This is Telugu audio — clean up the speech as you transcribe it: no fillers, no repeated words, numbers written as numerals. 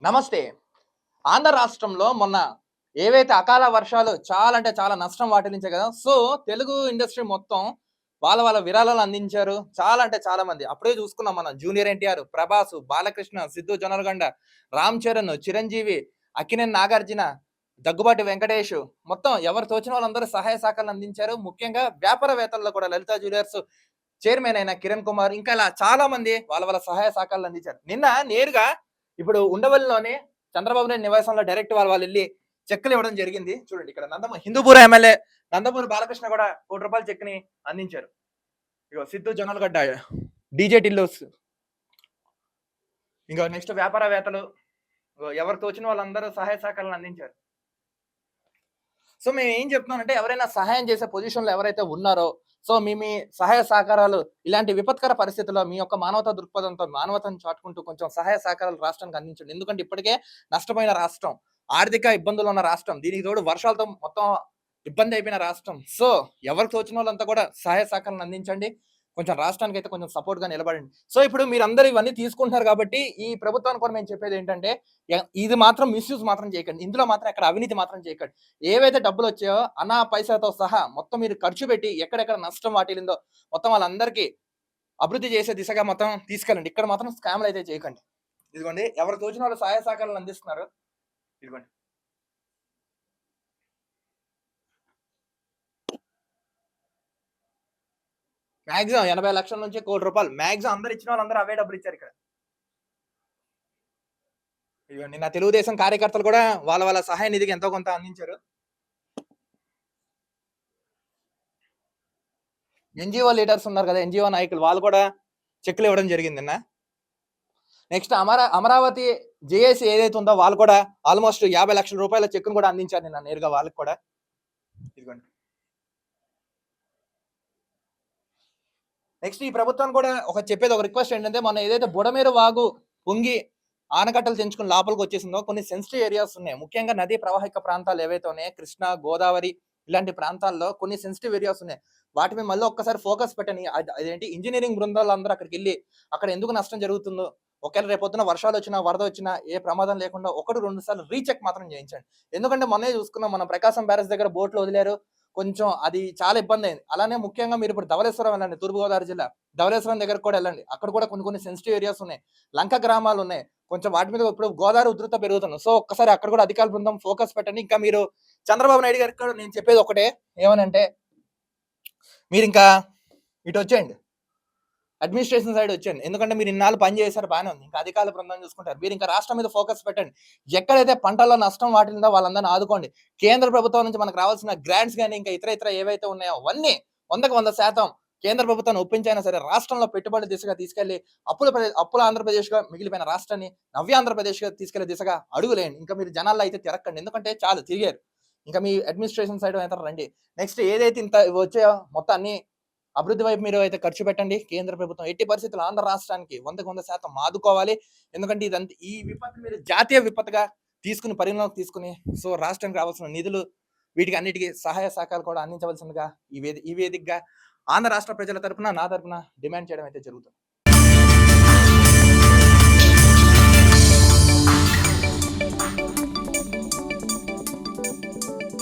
నమస్తే. ఆంధ్ర రాష్ట్రంలో మొన్న ఏవైతే అకాల వర్షాలు చాలా అంటే చాలా నష్టం వాటిల్లించాయి కదా! సో, తెలుగు ఇండస్ట్రీ మొత్తం వాళ్ళ విరాళాలు అందించారు. చాలా అంటే చాలా మంది. అప్పుడే చూసుకున్నాం మనం 'జూనియర్ ఎన్టీఆర్', 'ప్రభాస్', 'బాలకృష్ణ', 'సిద్దు జొన్నలగొండ', 'రామ్ చరణ్', 'చిరంజీవి', 'అక్కినేని నాగార్జున', 'దగ్గుబాటి వెంకటేష్' మొత్తం ఎవరు తోచిన వాళ్ళందరూ సహాయ సహకారాలు అందించారు. ముఖ్యంగా వ్యాపారవేత్తల్లో కూడా 'లలిత జ్యువెలర్స్' చైర్మన్ అయిన 'కిరణ్ కుమార్' ఇంకా ఇలా చాలా మంది వాళ్ళ సహాయ సహకారాలు అందించారు. నిన్న నేరుగా ఇప్పుడు ఉండవల్లిలోనే చంద్రబాబు నాయుడు నివాసంలో డైరెక్ట్ వాళ్ళెళ్లి చెక్కులు ఇవ్వడం జరిగింది. చూడండి ఇక్కడ హిందూపూర్ ఎమ్మెల్యే నందమూరి బాలకృష్ణ కూడా ₹1,00,00,000 చెక్‌ని అందించారు. ఇగో సిద్ధు జొన్నలగడ్డ, డీజే టిల్లోస్, ఇంకో నెక్స్ట్ వ్యాపారవేత్తలు, ఇగో ఎవరు తోచిన వాళ్ళందరూ సహాయ సహకారాలు అందించారు. సో మేమేం చెప్తున్నానంటే ఎవరైనా సహాయం చేసే పొజిషన్‌లో ఎవరైతే ఉన్నారో, సో మీ సహాయ సహకారాలు ఇలాంటి విపత్కర పరిస్థితుల్లో మీ యొక్క మానవతా దృక్పథంతో మానవతను చాటుకుంటూ కొంచెం సహాయ సహకారాలు రాష్ట్రానికి అందించండి. ఎందుకంటే ఇప్పటికే నష్టపోయిన రాష్ట్రం, ఆర్థిక ఇబ్బందులు ఉన్న రాష్ట్రం, దీనికి తోడు వర్షాలతో మొత్తం ఇబ్బంది అయిపోయిన రాష్ట్రం. సో ఎవరికి తోచినోళ్ళంతా కూడా సహాయ సహకారాలను అందించండి. కొంచెం రాష్ట్రానికైతే కొంచెం సపోర్ట్‌గా నిలబడండి. సో ఇప్పుడు మీరందరూ ఇవన్నీ తీసుకుంటున్నారు కాబట్టి ఈ ప్రభుత్వానికి కూడా మేము చెప్పేదేంటంటే ఇది మాత్రం మిస్‌యూజ్ మాత్రం చేయకండి. ఇందులో మాత్రం ఎక్కడ అవినీతి మాత్రం చేయకండి. ఏవైతే డబ్బులొచ్చాయో అనా పైసాతో సహా మొత్తం మీరు ఖర్చు పెట్టి ఎక్కడెక్కడ నష్టం వాటిల్లిందో మొత్తం వాళ్ళందరికీ అభివృద్ధి చేసే దిశగా మొత్తం తీసుకెళ్ళండి. ఇక్కడ మాత్రం స్కామ్‌లయితే చేయకండి. ఇదిగోండి ఎవరికి తోచిన వాళ్ళు సహాయ సహకారాలు అందిస్తున్నారు. ఇదిగోండి. మాక్సిమం 80,00,000 నుంచి ₹1,00,00,000 మాక్సిమం అందరూ ఇచ్చిన వాళ్ళందరూ అవే డబ్బులిచ్చారిక్కడ. ఇదిగోండి నా తెలుగుదేశం కార్యకర్తలు కూడా వాళ్ళ సహాయ నిధికి ఎంతో కొంత అందించారు. ఎన్‌జీఓ లీడర్స్ ఉన్నారు కదా! ఎన్‌జీఓ నాయకులు వాళ్ళు కూడా చెక్కులు ఇవ్వడం జరిగింది నిన్న. నెక్స్ట్ అమరావతి జేఏసీ ఏదైతే ఉందో వాళ్ళు కూడా ఆల్‌మోస్ట్ ₹50,00,000 చెక్కును కూడా అందించారు నిన్న నేరుగా వాళ్ళకి కూడా. ఇదిగోండి. నెక్స్ట్ ఈ ప్రభుత్వానికి కూడా ఒక రిక్వెస్ట్ ఏంటంటే మొన్న ఏదైతే బుడమేరు వాగు పొంగి ఆనకట్టలు తెంచుకొని లోపలికొచ్చేసిందో కొన్ని సెన్సిటివ్ ఏరియాస్ ఉన్నాయి. ముఖ్యంగా నదీ ప్రవాహిక ప్రాంతాలు ఏవైతే ఉన్నాయో కృష్ణా, గోదావరి ఇలాంటి ప్రాంతాల్లో కొన్ని సెన్సిటివ్ ఏరియాస్ ఉన్నాయి. వాటి మీద మళ్ళీ ఒక్కసారి ఫోకస్ పెట్టని అదేంటి ఇంజినీరింగ్ బృందాలందరూ అక్కడికెళ్లి అక్కడ ఎందుకు నష్టం జరుగుతుందో, ఒకవేళ రేపొద్దున వర్షాలొచ్చినా, వరదొచ్చినా ఏ ప్రమాదం లేకుండా 1, 2 సార్లు రీచెక్ మాత్రం చేయించండి. ఎందుకంటే మొన్నే చూసుకున్నాం మనం ప్రకాశం బ్యారేజ్ దగ్గర బోట్లు వదిలారు. కొంచెం అది చాలా ఇబ్బందయింది. అలానే ముఖ్యంగా మీరిప్పుడు ధవళేశ్వరం వెళ్ళండి. తూర్పుగోదావరి జిల్లా. ధవళేశ్వరం దగ్గరకి కూడా ఎళ్ళండి. అక్కడ కూడా కొన్ని సెన్సిటివ్ ఏరియాస్ ఉన్నాయి. లంక గ్రామాలున్నాయి. కొంచెం వాటి మీద ఇప్పుడు గోదావరి ఉధృత పెరుగుతుంది. సో, ఒక్కసారి అక్కడ కూడా అధికార బృందం ఫోకస్ పెట్టండి. ఇంకా మీరు చంద్రబాబు నాయుడు గారికి కూడా నేను చెప్పేది ఒకటే. ఏమనంటే మీరింకా ఇటొచ్చేయండి. అడ్మినిస్ట్రేషన్ సైడ్ వచ్చేయండి. ఎందుకంటే మీరు ఇన్నాళ్ళు పని చేశారు బానే ఉంది. ఇంకా అధికారుల బృందం చూసుకుంటారు. మీరింకా రాష్ట్రం మీద ఫోకస్ పెట్టండి. ఎక్కడైతే పంటల్లో నష్టం వాటిల్లిందో వాళ్ళందరిని ఆదుకోండి. కేంద్ర ప్రభుత్వం నుంచి మనకు రావాల్సిన గ్రాంట్స్ గాని, ఇంకా ఇతర ఏవైతే ఉన్నాయో అవన్నీ 100% కేంద్ర ప్రభుత్వాన్ని ఒప్పించైనా సరే రాష్ట్రంలో పెట్టుబడి దిశగా తీసుకెళ్ళి అప్పుల ఆంధ్రప్రదేశ్‌గా మిగిలిపోయిన రాష్ట్రాన్ని నవ్య ఆంధ్రప్రదేశ్‌గా తీసుకెళ్లే దిశగా అడుగులేయండి. ఇంకా మీరు జనాల్లో అయితే తిరక్కండి. ఎందుకంటే చాలు తిరిగారు. ఇంకా మీ అడ్మినిస్ట్రేషన్ సైడ్ అయితే రండి. నెక్స్ట్ ఏదైతే ఇంత వచ్చాయో మొత్తం అన్ని అభివృద్ధి వైపు మీరు అయితే ఖర్చు పెట్టండి. కేంద్ర ప్రభుత్వం ఎట్టి పరిస్థితుల్లో ఆంధ్ర రాష్ట్రానికి 100% ఆదుకోవాలి. ఎందుకంటే ఈ విపత్తు మీరు జాతీయ విపత్తుగా పరిగణలోకి తీసుకొని సో రాష్ట్రానికి రావాల్సిన నిధులు వీటికి అన్నిటికి సహాయ సహకారాలు కూడా అందించవలసిందిగా ఈ వేదికగా ఆంధ్ర రాష్ట్ర ప్రజల తరపున నా తరపున డిమాండ్ చేయడం అయితే జరుగుతుంది.